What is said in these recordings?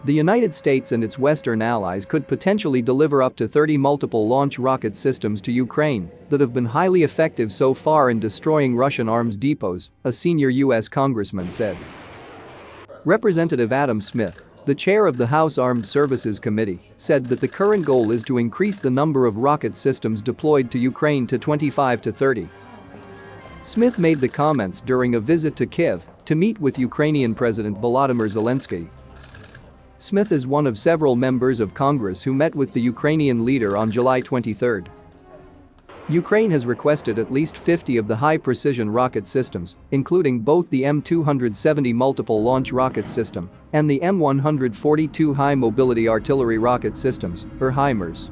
The United States and its Western allies could potentially deliver up to 30 multiple launch rocket systems to Ukraine that have been highly effective so far in destroying Russian arms depots, a senior U.S. congressman said. Representative Adam Smith, the chair of the House Armed Services Committee, said that the current goal is to increase the number of rocket systems deployed to Ukraine to 25 to 30. Smith made the comments during a visit to Kyiv to meet with Ukrainian President Volodymyr Zelensky. Smith is one of several members of Congress who met with the Ukrainian leader on July 23. Ukraine has requested at least 50 of the high-precision rocket systems, including both the M270 multiple launch rocket system and the M142 high-mobility artillery rocket systems, or HIMARS.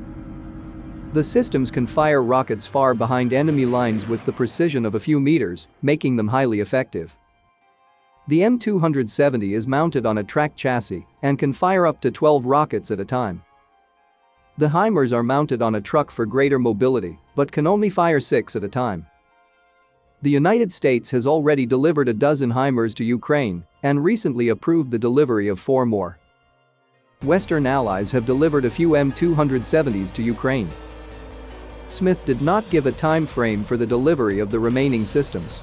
The systems can fire rockets far behind enemy lines with the precision of a few meters, making them highly effective. The M270 is mounted on a track chassis and can fire up to 12 rockets at a time. The HIMARS are mounted on a truck for greater mobility, but can only fire 6 at a time. The United States has already delivered a dozen HIMARS to Ukraine and recently approved the delivery of 4 more. Western allies have delivered a few M270s to Ukraine. Smith did not give a time frame for the delivery of the remaining systems.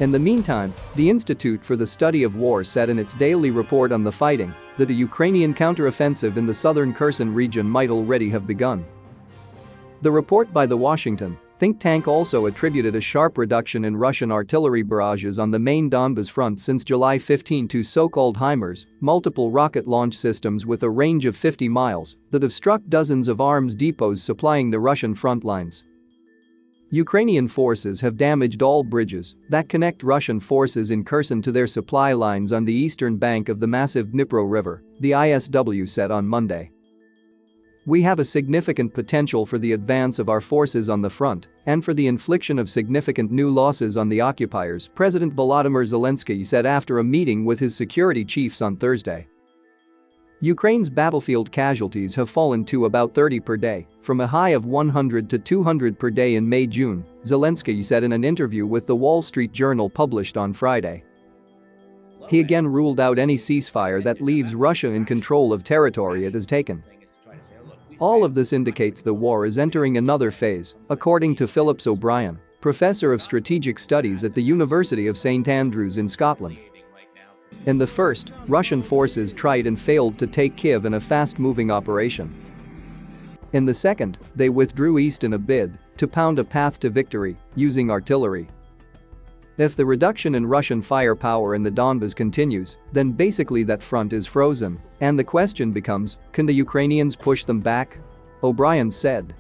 In the meantime, the Institute for the Study of War said in its daily report on the fighting that a Ukrainian counteroffensive in the southern Kherson region might already have begun. The report by the Washington think tank also attributed a sharp reduction in Russian artillery barrages on the main Donbas front since July 15 to so-called HIMARS, multiple rocket launch systems with a range of 50 miles that have struck dozens of arms depots supplying the Russian front lines. Ukrainian forces have damaged all bridges that connect Russian forces in Kherson to their supply lines on the eastern bank of the massive Dnipro River, the ISW said on Monday. We have a significant potential for the advance of our forces on the front and for the infliction of significant new losses on the occupiers, President Volodymyr Zelensky said after a meeting with his security chiefs on Thursday. Ukraine's battlefield casualties have fallen to about 30 per day, from a high of 100 to 200 per day in May-June, Zelensky said in an interview with the Wall Street Journal published on Friday. He again ruled out any ceasefire that leaves Russia in control of territory it has taken. All of this indicates the war is entering another phase, according to Phillips O'Brien, professor of strategic studies at the University of St Andrews in Scotland. In the first, Russian forces tried and failed to take Kyiv in a fast-moving operation. In the second, they withdrew east in a bid to pound a path to victory using artillery. If the reduction in Russian firepower in the Donbas continues, then basically that front is frozen, and the question becomes, can the Ukrainians push them back? O'Brien said.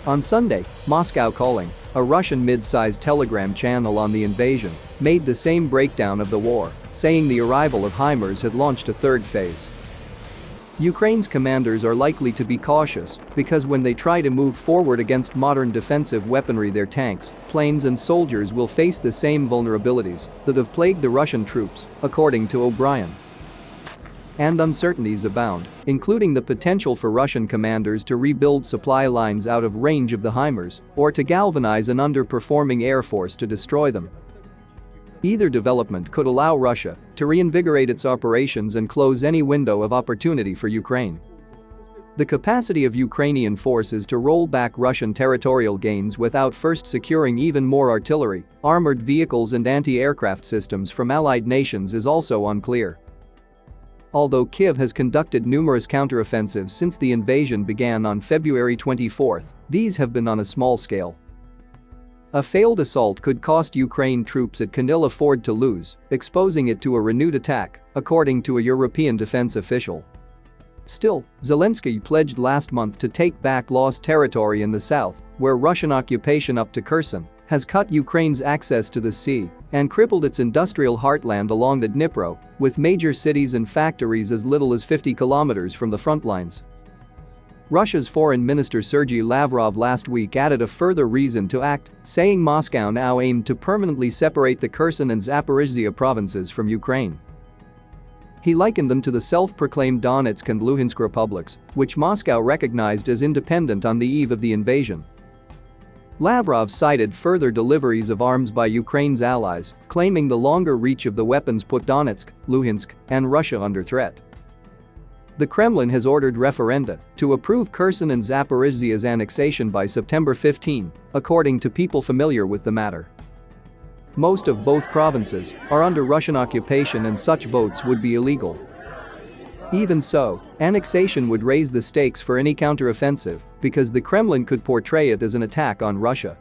On Sunday, Moscow Calling, a Russian mid-sized telegram channel on the invasion, made the same breakdown of the war, saying the arrival of HIMARS had launched a third phase. Ukraine's commanders are likely to be cautious because when they try to move forward against modern defensive weaponry, their tanks, planes and soldiers will face the same vulnerabilities that have plagued the Russian troops, according to O'Brien. And uncertainties abound, including the potential for Russian commanders to rebuild supply lines out of range of the HIMARS or to galvanize an underperforming air force to destroy them. Either development could allow Russia to reinvigorate its operations and close any window of opportunity for Ukraine. The capacity of Ukrainian forces to roll back Russian territorial gains without first securing even more artillery, armored vehicles and anti-aircraft systems from allied nations is also unclear. Although Kyiv has conducted numerous counteroffensives since the invasion began on February 24, these have been on a small scale. A failed assault could cost Ukraine troops it can ill afford to lose, exposing it to a renewed attack, according to a European defense official. Still, Zelensky pledged last month to take back lost territory in the south, where Russian occupation up to Kherson has cut Ukraine's access to the sea and crippled its industrial heartland along the Dnipro, with major cities and factories as little as 50 kilometers from the front lines. Russia's Foreign Minister Sergei Lavrov last week added a further reason to act, saying Moscow now aimed to permanently separate the Kherson and Zaporizhzhia provinces from Ukraine. He likened them to the self-proclaimed Donetsk and Luhansk republics, which Moscow recognized as independent on the eve of the invasion. Lavrov cited further deliveries of arms by Ukraine's allies, claiming the longer reach of the weapons put Donetsk, Luhansk, and Russia under threat. The Kremlin has ordered referenda to approve Kherson and Zaporizhzhia's annexation by September 15, according to people familiar with the matter. Most of both provinces are under Russian occupation and such votes would be illegal. Even so, annexation would raise the stakes for any counteroffensive because the Kremlin could portray it as an attack on Russia.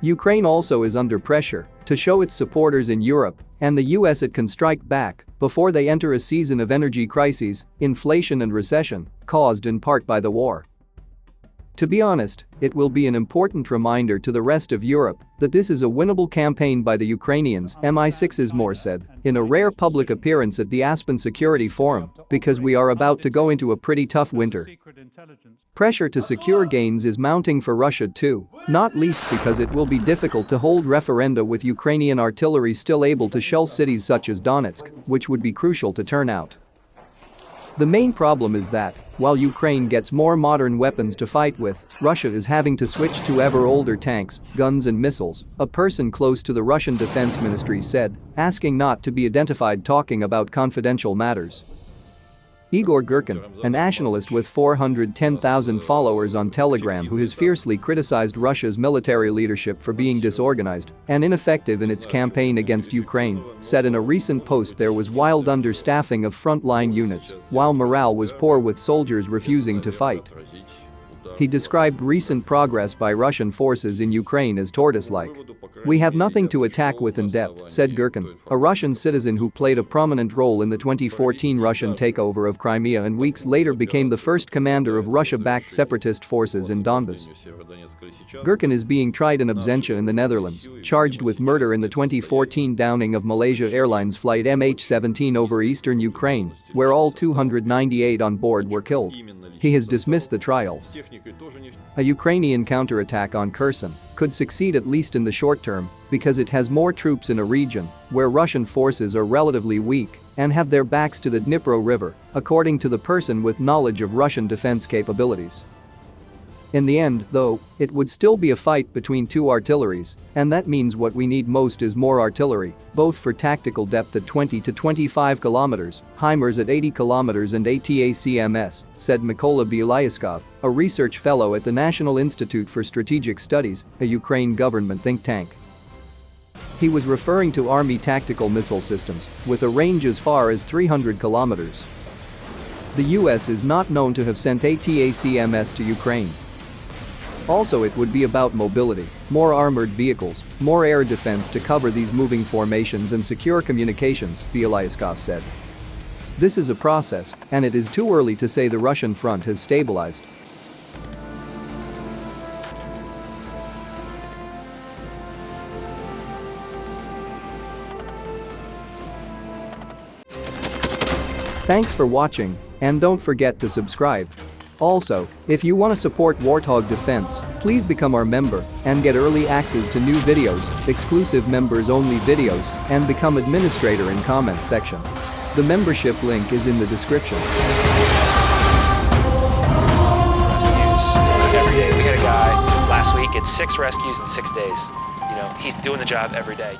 Ukraine also is under pressure to show its supporters in Europe and the US it can strike back before they enter a season of energy crises, inflation and recession, caused in part by the war. To be honest, it will be an important reminder to the rest of Europe that this is a winnable campaign by the Ukrainians, MI6's Moore said, in a rare public appearance at the Aspen Security Forum, because we are about to go into a pretty tough winter. Pressure to secure gains is mounting for Russia too, not least because it will be difficult to hold referenda with Ukrainian artillery still able to shell cities such as Donetsk, which would be crucial to turnout. The main problem is that, while Ukraine gets more modern weapons to fight with, Russia is having to switch to ever older tanks, guns and missiles, a person close to the Russian Defense Ministry said, asking not to be identified talking about confidential matters. Igor Girkin, a nationalist with 410,000 followers on Telegram who has fiercely criticized Russia's military leadership for being disorganized and ineffective in its campaign against Ukraine, said in a recent post there was wild understaffing of frontline units, while morale was poor with soldiers refusing to fight. He described recent progress by Russian forces in Ukraine as tortoise-like. "We have nothing to attack with in depth," said Girkin, a Russian citizen who played a prominent role in the 2014 Russian takeover of Crimea and weeks later became the first commander of Russia-backed separatist forces in Donbas. Girkin is being tried in absentia in the Netherlands, charged with murder in the 2014 downing of Malaysia Airlines flight MH17 over eastern Ukraine, where all 298 on board were killed. He has dismissed the trial. A Ukrainian counterattack on Kherson could succeed at least in the short term because it has more troops in a region where Russian forces are relatively weak and have their backs to the Dnipro River, according to the person with knowledge of Russian defense capabilities. In the end, though, it would still be a fight between two artilleries, and that means what we need most is more artillery, both for tactical depth at 20 to 25 kilometers, HIMARS at 80 kilometers and ATACMS, said Mykola Bielyaskov, a research fellow at the National Institute for Strategic Studies, a Ukraine government think tank. He was referring to Army tactical missile systems, with a range as far as 300 kilometers. The US is not known to have sent ATACMS to Ukraine. Also, it would be about mobility, more armored vehicles, more air defense to cover these moving formations and secure communications, Bielyaskov said. This is a process, and it is too early to say the Russian front has stabilized. Thanks for watching, and don't forget to subscribe. Also, if you want to support Warthog Defense, please become our member and get early access to new videos, exclusive members-only videos, and become administrator in comment section. The membership link is in the description. Rescues every day. We had a guy last week, it's 6 rescues in 6 days. You know, he's doing the job every day.